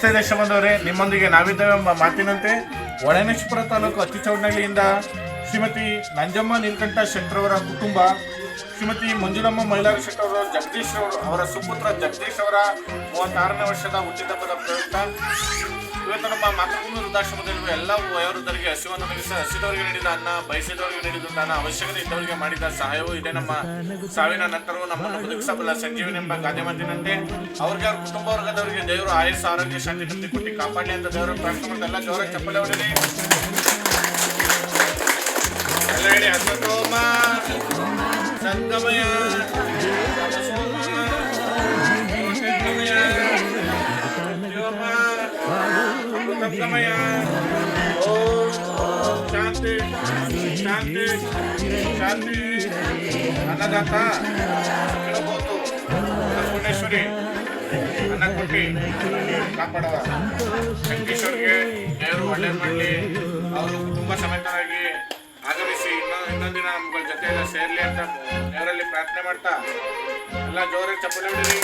ನಮಸ್ತೆ ದೇಶ ಬಂದವರೇ, ನಿಮ್ಮೊಂದಿಗೆ ನಾವಿದ್ದೇವೆ ಎಂಬ ಮಾತಿನಂತೆ ಹೊಳೆನರಸೀಪುರ ತಾಲೂಕು ಅತ್ತಿಚೌಡನಹಳ್ಳಿಯಿಂದ ಶ್ರೀಮತಿ ನಂಜಮ್ಮ ನೀಲಕಂಠ ಶೆಟ್ಟರವರ ಕುಟುಂಬ, ಶ್ರೀಮತಿ ಮಂಜುಳಮ್ಮ ಮೈಲಾರ ಶೆಟ್ಟರವರು, ಜಗದೀಶ್ ಅವರ ಸುಪುತ್ರ ಜಗದೀಶ್ ಅವರ 36ನೇ ವರ್ಷದ ಹುಟ್ಟಿದಬ್ಬದ ಪ್ರಯುಕ್ತ ಇವತ್ತು ನಮ್ಮ ಮಾತೃಭೂಮಿ ವೃದ್ಧಾಶ್ರಮದಲ್ಲಿರುವ ಎಲ್ಲ ವಯೋವೃದ್ಧರಿಗೆ ಹಸಿವನ್ನು ಒದಗಿಸಿ ಹಸಿದವರಿಗೆ ನೀಡಿದ ಅನ್ನ, ಬಯಸಿದವರಿಗೆ ನೀಡಿದ ದಾನ, ಅವಶ್ಯಕತೆ ಇದ್ದವರಿಗೆ ಮಾಡಿದ ಸಹಾಯವೂ ಇದೆ. ನಮ್ಮ ಸಾವಿನ ನಂತರವೂ ನಮ್ಮನ್ನು ಬದುಕಿಸಬಲ್ಲ ಸಂಜೀವಿನಿ ಎಂಬ ಗಾದೆ ಮಾತಿನಂತೆ ಅವ್ರಿಗೆ ಅವ್ರ ಕುಟುಂಬ ವರ್ಗದವರಿಗೆ ದೇವರು ಆಯಸ್ಸು, ಆರೋಗ್ಯ, ಶಾಂತಿ ತೃಪ್ತಿ ಕೊಟ್ಟು ಕಾಪಾಡಲಿ ಅಂತ ದೇವರ ಪ್ರಾರ್ಥನೆ ಮಾಡಿದ ಎಲ್ಲ ಜೋರ ಚಪ್ಪಲೆ ಹೊಡೆದಿ ಎಲ್ಲ ಹೇಳಿ ಅಸತೋಮ ಸಂಗಮಯ ಸಮಯ. ಶಾಂತಿ ಶಾಂತಿ ಶಾಂತಿ. ಅನ್ನದಾತ ಕೇಳಬಹುದು, ಅನ್ನಪೂರ್ಣೇಶ್ವರಿ ಅನ್ನ ಕೊಟ್ಟಿ ಕಾಪಾಡುವ ಜಗದೀಶ್ವರಿಗೆ ದೇವರು ಒಳ್ಳೇದು ಮಾಡಲಿ. ಅವರು ಕುಟುಂಬ ಸಮೇತರಾಗಿ ಆಗಮಿಸಿ ಇನ್ನೊಂದಿನ ನಮ್ಗಳ ಜೊತೆ ಸೇರ್ಲಿ ಅಂತ ದೇವರಲ್ಲಿ ಪ್ರಾರ್ಥನೆ ಮಾಡ್ತಾ ಎಲ್ಲ ಜೋರಾಗಿ ಚಪ್ಪಲಿ ಹೊಡೀರಿ.